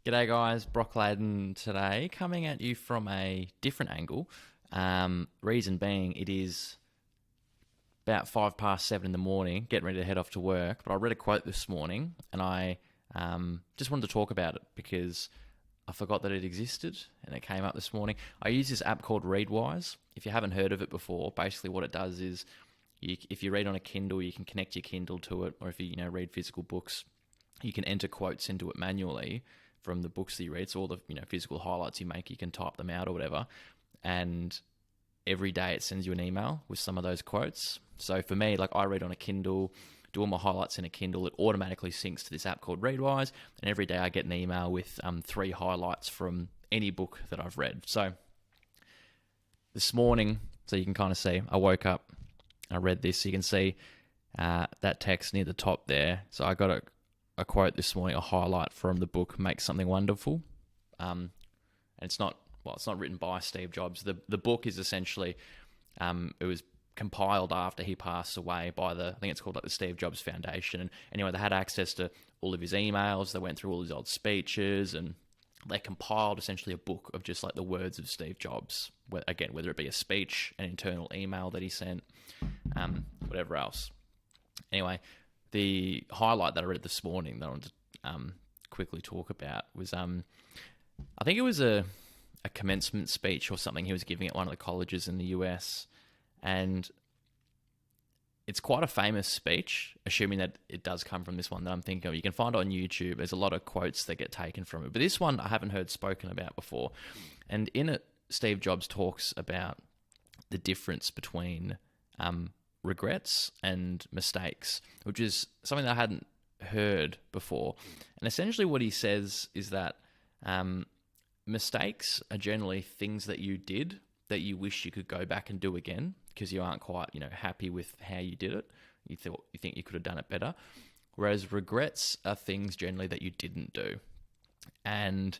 G'day guys, Brock Layden today, coming at you from a different angle. Reason being, it is about 7:05 in the morning, getting ready to head off to work. But I read a quote this morning, and I just wanted to talk about it because I forgot that it existed, and it came up this morning. I use this app called Readwise. If you haven't heard of it before, basically what it does is, if you read on a Kindle, you can connect your Kindle to it, or if you read physical books, you can enter quotes into it manually from the books that you read. So all the physical highlights you make, you can type them out or whatever. And every day it sends you an email with some of those quotes. So for me, like I read on a Kindle, do all my highlights in a Kindle, it automatically syncs to this app called Readwise. And every day I get an email with 3 highlights from any book that I've read. So this morning, so you can kind of see, I woke up, I read this. So you can see that text near the top there. So I got a quote this morning, a highlight from the book Make Something Wonderful. And it's not written by Steve Jobs. The book is essentially, it was compiled after he passed away by I think it's called like the Steve Jobs Foundation. And anyway, they had access to all of his emails. They went through all his old speeches, and they compiled essentially a book of just like the words of Steve Jobs. Again, whether it be a speech, an internal email that he sent, whatever else. Anyway, the highlight that I read this morning that I wanted to quickly talk about was, I think it was a commencement speech or something he was giving at one of the colleges in the US. And it's quite a famous speech, assuming that it does come from this one that I'm thinking of. You can find it on YouTube. There's a lot of quotes that get taken from it. But this one I haven't heard spoken about before. And in it, Steve Jobs talks about the difference between regrets and mistakes, which is something that I hadn't heard before. And essentially what he says is that mistakes are generally things that you did that you wish you could go back and do again because you aren't quite, happy with how you did it. You think you could have done it better. Whereas regrets are things generally that you didn't do. And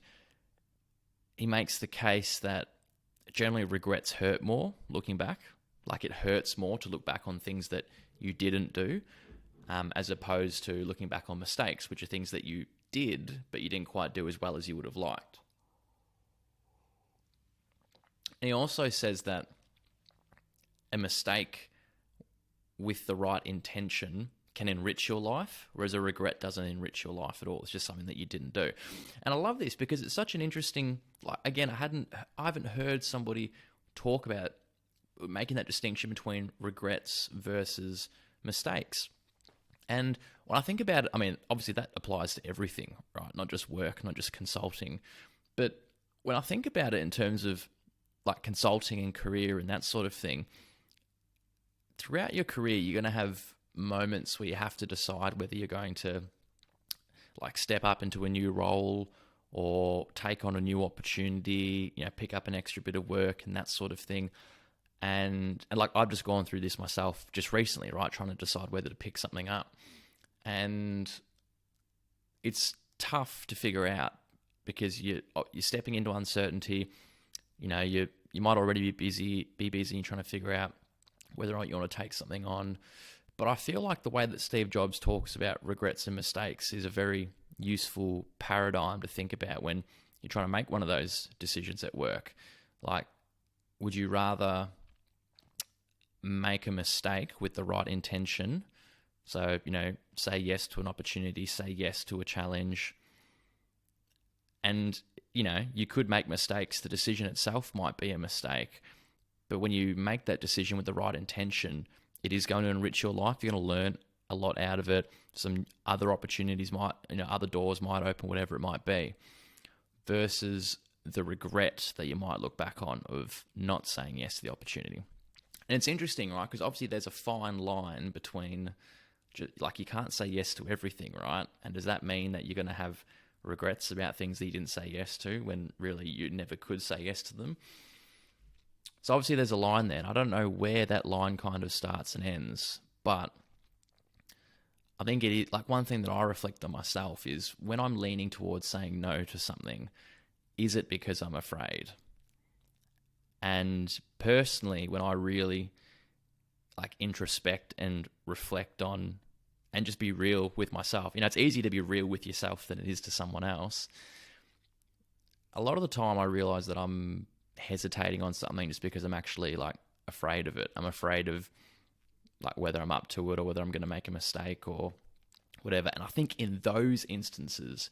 he makes the case that generally regrets hurt more looking back. Like it hurts more to look back on things that you didn't do, as opposed to looking back on mistakes, which are things that you did, but you didn't quite do as well as you would have liked. And he also says that a mistake with the right intention can enrich your life, whereas a regret doesn't enrich your life at all. It's just something that you didn't do. And I love this because it's such an interesting, again, I haven't heard somebody talk about making that distinction between regrets versus mistakes. And when I think about it, I mean, obviously that applies to everything, right? Not just work, not just consulting. But when I think about it in terms of like consulting and career and that sort of thing, throughout your career, you're going to have moments where you have to decide whether you're going to like step up into a new role or take on a new opportunity, pick up an extra bit of work and that sort of thing. And like I've just gone through this myself just recently, right? Trying to decide whether to pick something up. And it's tough to figure out because you're stepping into uncertainty. You might already be busy and trying to figure out whether or not you want to take something on. But I feel like the way that Steve Jobs talks about regrets and mistakes is a very useful paradigm to think about when you're trying to make one of those decisions at work. Like, would you rather make a mistake with the right intention? So, say yes to an opportunity, say yes to a challenge. And, you could make mistakes. The decision itself might be a mistake. But when you make that decision with the right intention, it is going to enrich your life. You're going to learn a lot out of it. Some other opportunities other doors might open, whatever it might be. Versus the regret that you might look back on of not saying yes to the opportunity. And it's interesting, right? Because obviously there's a fine line between, like you can't say yes to everything, right? And does that mean that you're going to have regrets about things that you didn't say yes to when really you never could say yes to them? So obviously there's a line there, and I don't know where that line kind of starts and ends, but I think it is, like one thing that I reflect on myself is when I'm leaning towards saying no to something, is it because I'm afraid? And personally, when I really like introspect and reflect on and just be real with myself, it's easy to be real with yourself than it is to someone else. a lot of the time I realize that I'm hesitating on something just because I'm actually like afraid of it. I'm afraid of like whether I'm up to it or whether I'm going to make a mistake or whatever. And I think in those instances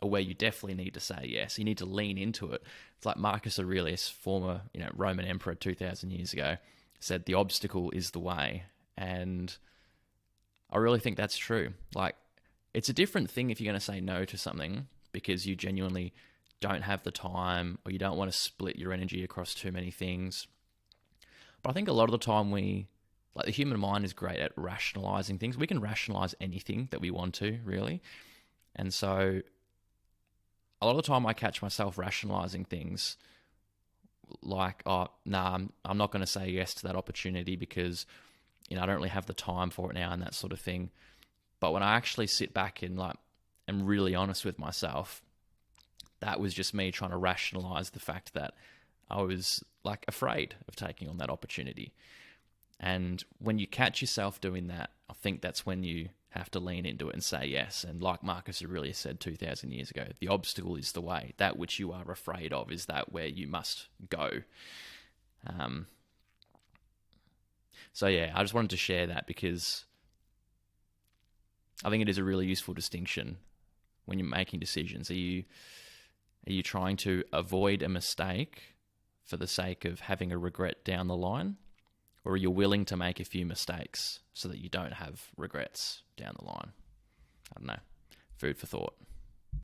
are where you definitely need to say yes. You need to lean into it. It's like Marcus Aurelius, former, Roman emperor 2,000 years ago, said the obstacle is the way. And I really think that's true. Like, it's a different thing if you're going to say no to something because you genuinely don't have the time or you don't want to split your energy across too many things. But I think a lot of the time the human mind is great at rationalizing things. We can rationalize anything that we want to, really. And so a lot of the time I catch myself rationalizing things like, oh, nah, I'm not going to say yes to that opportunity because, I don't really have the time for it now and that sort of thing. But when I actually sit back and am really honest with myself, that was just me trying to rationalize the fact that I was afraid of taking on that opportunity. And when you catch yourself doing that, I think that's when you have to lean into it and say yes. And like Marcus Aurelius said 2,000 years ago, the obstacle is the way. That which you are afraid of is that where you must go. So yeah, I just wanted to share that because I think it is a really useful distinction when you're making decisions. Are you trying to avoid a mistake for the sake of having a regret down the line? Or are you willing to make a few mistakes so that you don't have regrets down the line? I don't know. Food for thought.